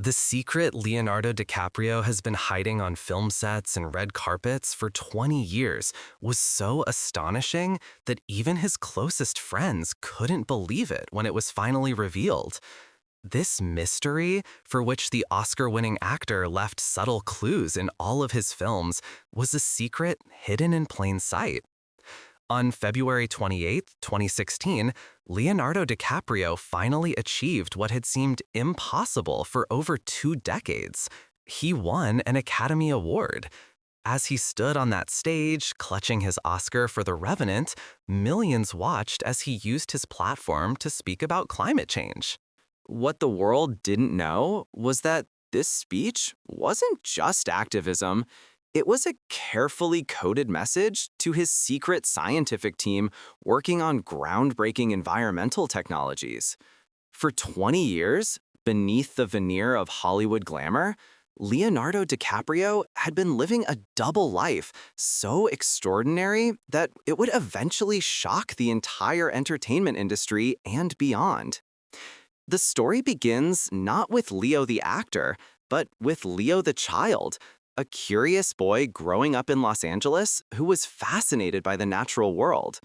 The secret Leonardo DiCaprio has been hiding on film sets and red carpets for 20 years was so astonishing that even his closest friends couldn't believe it when it was finally revealed. This mystery, for which the Oscar-winning actor left subtle clues in all of his films, was a secret hidden in plain sight. On February 28, 2016, Leonardo DiCaprio finally achieved what had seemed impossible for over 2 decades. He won an Academy Award. As he stood on that stage, clutching his Oscar for The Revenant, millions watched as he used his platform to speak about climate change. What the world didn't know was that this speech wasn't just activism. It was a carefully coded message to his secret scientific team working on groundbreaking environmental technologies. For 20 years, beneath the veneer of Hollywood glamour, Leonardo DiCaprio had been living a double life so extraordinary that it would eventually shock the entire entertainment industry and beyond. The story begins not with Leo the actor, but with Leo the child, a curious boy growing up in Los Angeles who was fascinated by the natural world.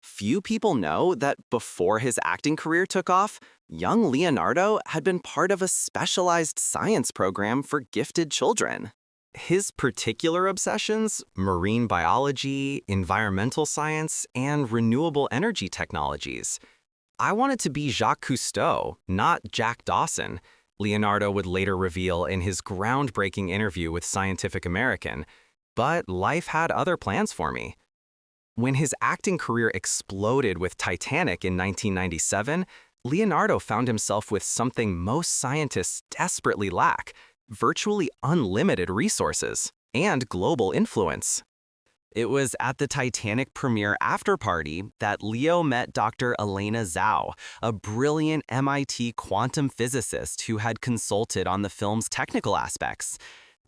Few people know that before his acting career took off, young Leonardo had been part of a specialized science program for gifted children. His particular obsessions, marine biology, environmental science, and renewable energy technologies. I wanted to be Jacques Cousteau, not Jack Dawson, Leonardo would later reveal in his groundbreaking interview with Scientific American, but life had other plans for me. When his acting career exploded with Titanic in 1997, Leonardo found himself with something most scientists desperately lack: virtually unlimited resources and global influence. It was at the Titanic premiere after-party that Leo met Dr. Elena Zhao, a brilliant MIT quantum physicist who had consulted on the film's technical aspects.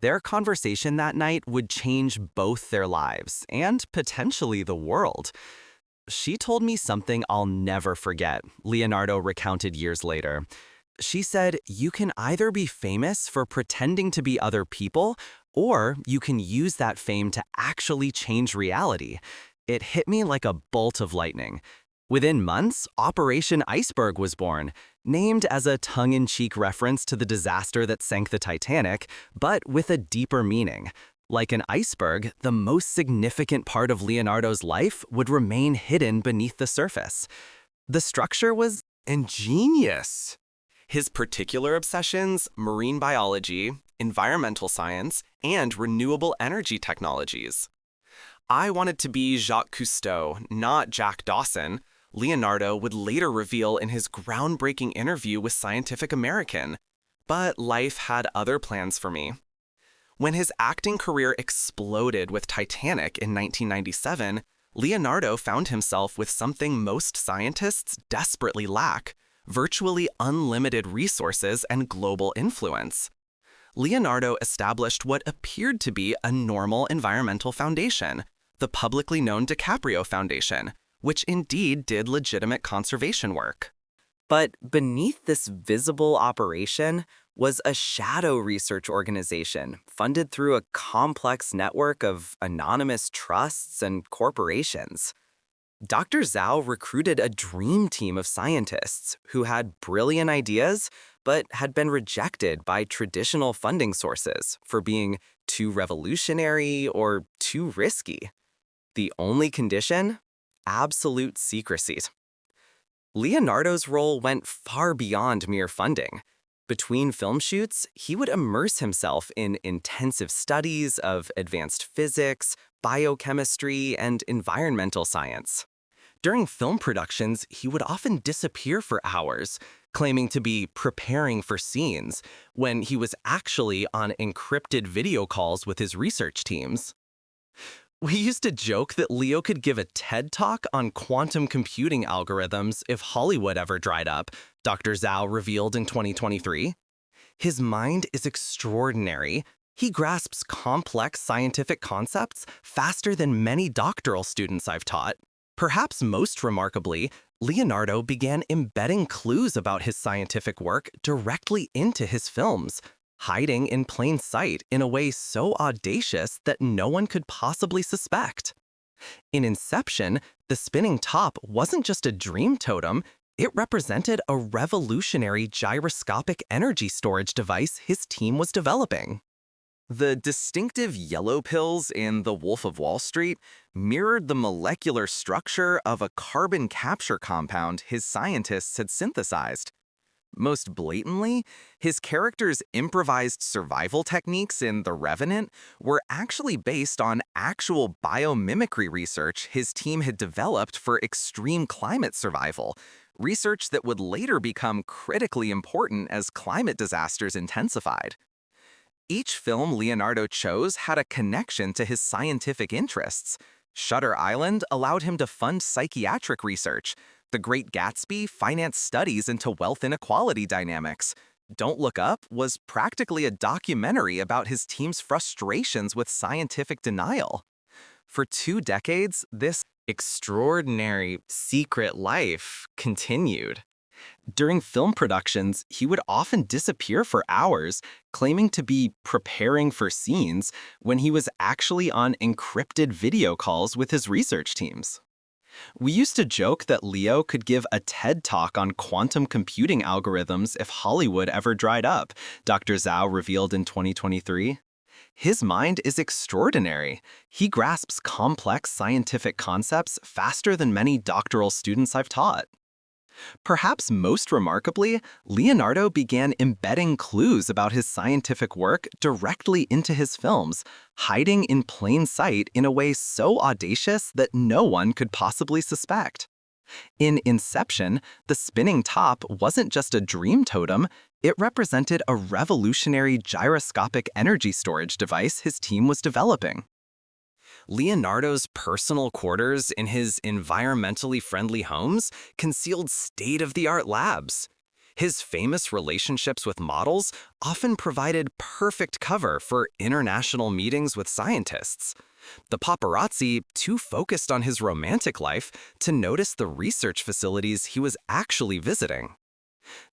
Their conversation that night would change both their lives and potentially the world. She told me something I'll never forget, Leonardo recounted years later. She said, "You can either be famous for pretending to be other people, or you can use that fame to actually change reality." It hit me like a bolt of lightning. Within months, Operation Iceberg was born, named as a tongue-in-cheek reference to the disaster that sank the Titanic, but with a deeper meaning. Like an iceberg, the most significant part of Leonardo's life would remain hidden beneath the surface. The structure was ingenious. His particular obsessions, marine biology, environmental science, and renewable energy technologies. I wanted to be Jacques Cousteau, not Jack Dawson, Leonardo would later reveal in his groundbreaking interview with Scientific American. But life had other plans for me. When his acting career exploded with Titanic in 1997, Leonardo found himself with something most scientists desperately lack: virtually unlimited resources and global influence. Leonardo established what appeared to be a normal environmental foundation, the publicly known DiCaprio Foundation, which indeed did legitimate conservation work. But beneath this visible operation was a shadow research organization funded through a complex network of anonymous trusts and corporations. Dr. Zhao recruited a dream team of scientists who had brilliant ideas but had been rejected by traditional funding sources for being too revolutionary or too risky. The only condition? Absolute secrecy. Leonardo's role went far beyond mere funding. Between film shoots, he would immerse himself in intensive studies of advanced physics, biochemistry, and environmental science. During film productions, he would often disappear for hours, claiming to be preparing for scenes, when he was actually on encrypted video calls with his research teams. We used to joke that Leo could give a TED Talk on quantum computing algorithms if Hollywood ever dried up, Dr. Zhao revealed in 2023. His mind is extraordinary. He grasps complex scientific concepts faster than many doctoral students I've taught. Perhaps most remarkably, Leonardo began embedding clues about his scientific work directly into his films, hiding in plain sight in a way so audacious that no one could possibly suspect. In Inception, the spinning top wasn't just a dream totem, it represented a revolutionary gyroscopic energy storage device his team was developing. The distinctive yellow pills in The Wolf of Wall Street mirrored the molecular structure of a carbon capture compound his scientists had synthesized. Most blatantly, his character's improvised survival techniques in The Revenant were actually based on actual biomimicry research his team had developed for extreme climate survival, research that would later become critically important as climate disasters intensified. Each film Leonardo chose had a connection to his scientific interests. Shutter Island allowed him to fund psychiatric research. The Great Gatsby financed studies into wealth inequality dynamics. Don't Look Up was practically a documentary about his team's frustrations with scientific denial. For 2 decades, this extraordinary secret life continued. During film productions, he would often disappear for hours, claiming to be preparing for scenes when he was actually on encrypted video calls with his research teams. We used to joke that Leo could give a TED talk on quantum computing algorithms if Hollywood ever dried up, Dr. Zhao revealed in 2023. His mind is extraordinary. He grasps complex scientific concepts faster than many doctoral students I've taught. Perhaps most remarkably, Leonardo began embedding clues about his scientific work directly into his films, hiding in plain sight in a way so audacious that no one could possibly suspect. In Inception, the spinning top wasn't just a dream totem, it represented a revolutionary gyroscopic energy storage device his team was developing. Leonardo's personal quarters in his environmentally friendly homes concealed state-of-the-art labs. His famous relationships with models often provided perfect cover for international meetings with scientists. The paparazzi too focused on his romantic life to notice the research facilities he was actually visiting.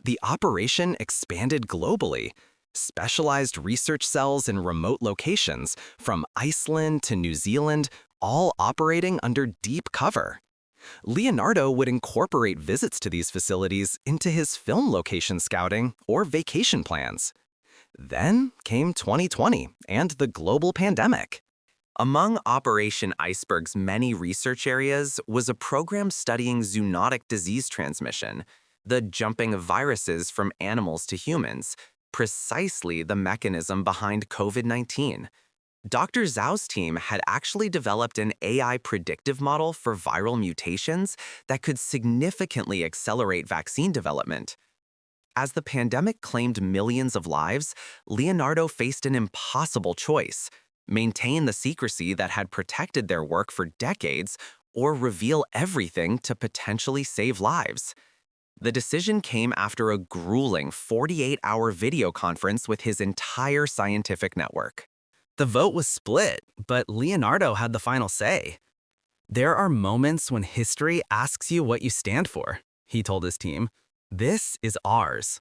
The operation expanded globally. Specialized research cells in remote locations, from Iceland to New Zealand, all operating under deep cover. Leonardo would incorporate visits to these facilities into his film location scouting or vacation plans. Then came 2020 and the global pandemic. Among Operation Iceberg's many research areas was a program studying zoonotic disease transmission, the jumping of viruses from animals to humans, precisely the mechanism behind COVID-19. Dr. Zhao's team had actually developed an AI predictive model for viral mutations that could significantly accelerate vaccine development. As the pandemic claimed millions of lives, Leonardo faced an impossible choice: maintain the secrecy that had protected their work for decades, or reveal everything to potentially save lives. The decision came after a grueling 48-hour video conference with his entire scientific network. The vote was split, but Leonardo had the final say. "There are moments when history asks you what you stand for," he told his team. "This is ours."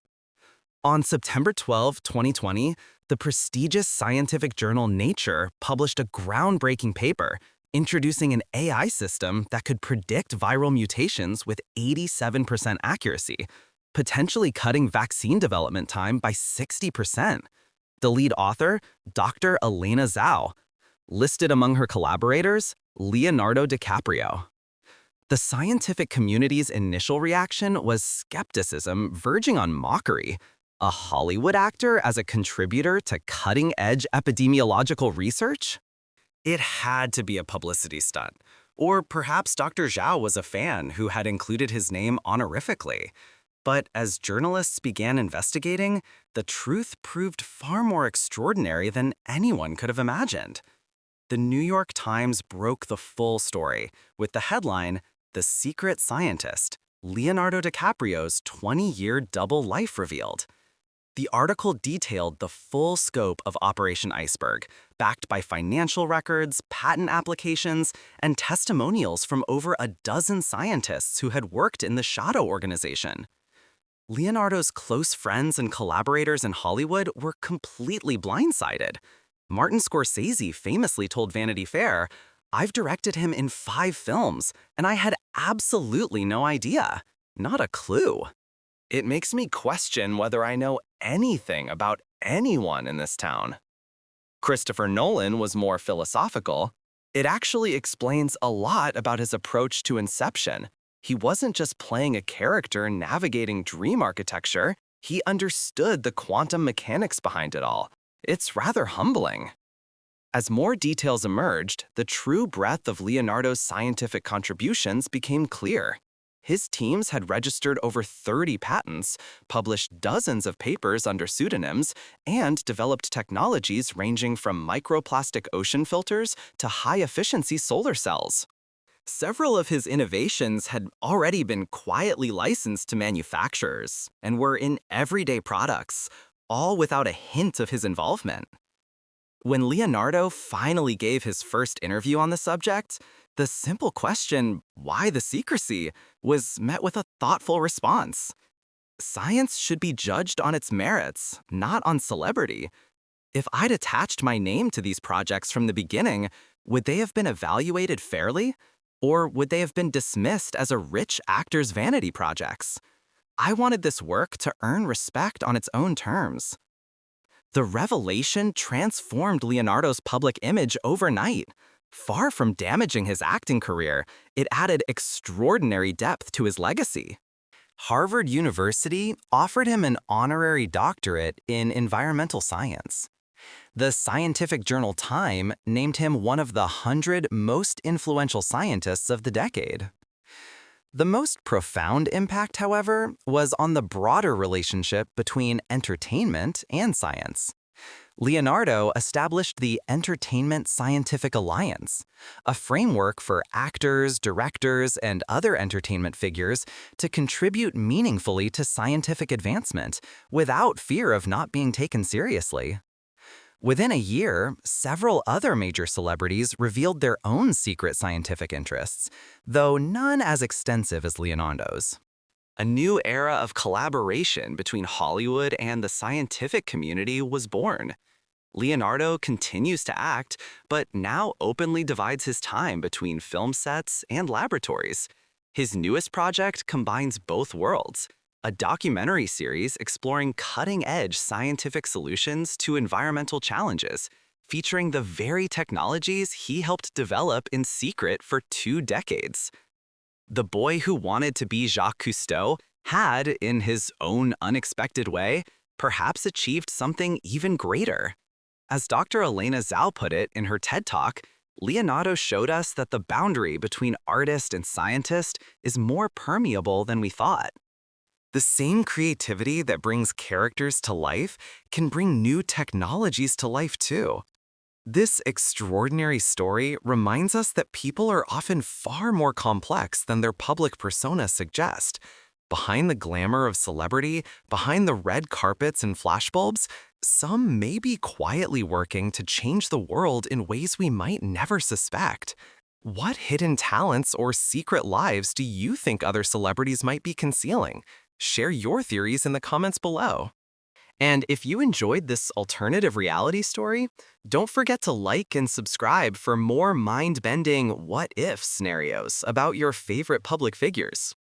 On September 12, 2020, the prestigious scientific journal Nature published a groundbreaking paper introducing an AI system that could predict viral mutations with 87% accuracy, potentially cutting vaccine development time by 60%. The lead author, Dr. Elena Zhao, listed among her collaborators, Leonardo DiCaprio. The scientific community's initial reaction was skepticism verging on mockery. A Hollywood actor as a contributor to cutting-edge epidemiological research? It had to be a publicity stunt. Or perhaps Dr. Zhao was a fan who had included his name honorifically. But as journalists began investigating, the truth proved far more extraordinary than anyone could have imagined. The New York Times broke the full story with the headline, "The Secret Scientist, Leonardo DiCaprio's 20-year double life revealed." The article detailed the full scope of Operation Iceberg, backed by financial records, patent applications, and testimonials from over a dozen scientists who had worked in the Shadow organization. Leonardo's close friends and collaborators in Hollywood were completely blindsided. Martin Scorsese famously told Vanity Fair, "I've directed him in 5 films, and I had absolutely no idea. Not a clue." It makes me question whether I know anything about anyone in this town. Christopher Nolan was more philosophical. It actually explains a lot about his approach to Inception. He wasn't just playing a character navigating dream architecture, he understood the quantum mechanics behind it all. It's rather humbling. As more details emerged, the true breadth of Leonardo's scientific contributions became clear. His teams had registered over 30 patents, published dozens of papers under pseudonyms, and developed technologies ranging from microplastic ocean filters to high-efficiency solar cells. Several of his innovations had already been quietly licensed to manufacturers and were in everyday products, all without a hint of his involvement. When Leonardo finally gave his first interview on the subject, the simple question, "Why the secrecy?" was met with a thoughtful response. Science should be judged on its merits, not on celebrity. If I'd attached my name to these projects from the beginning, would they have been evaluated fairly? Or would they have been dismissed as a rich actor's vanity projects? I wanted this work to earn respect on its own terms. The revelation transformed Leonardo's public image overnight. Far from damaging his acting career, it added extraordinary depth to his legacy. Harvard University offered him an honorary doctorate in environmental science. The scientific journal Time named him one of the 100 most influential scientists of the decade. The most profound impact, however, was on the broader relationship between entertainment and science. Leonardo established the Entertainment Scientific Alliance, a framework for actors, directors, and other entertainment figures to contribute meaningfully to scientific advancement without fear of not being taken seriously. Within a year, several other major celebrities revealed their own secret scientific interests, though none as extensive as Leonardo's. A new era of collaboration between Hollywood and the scientific community was born. Leonardo continues to act, but now openly divides his time between film sets and laboratories. His newest project combines both worlds, a documentary series exploring cutting-edge scientific solutions to environmental challenges, featuring the very technologies he helped develop in secret for 2 decades. The boy who wanted to be Jacques Cousteau had, in his own unexpected way, perhaps achieved something even greater. As Dr. Elena Zhao put it in her TED Talk, Leonardo showed us that the boundary between artist and scientist is more permeable than we thought. The same creativity that brings characters to life can bring new technologies to life too. This extraordinary story reminds us that people are often far more complex than their public persona suggest. Behind the glamour of celebrity, behind the red carpets and flashbulbs, some may be quietly working to change the world in ways we might never suspect. What hidden talents or secret lives do you think other celebrities might be concealing? Share your theories in the comments below. And if you enjoyed this alternative reality story, don't forget to like and subscribe for more mind-bending what-if scenarios about your favorite public figures.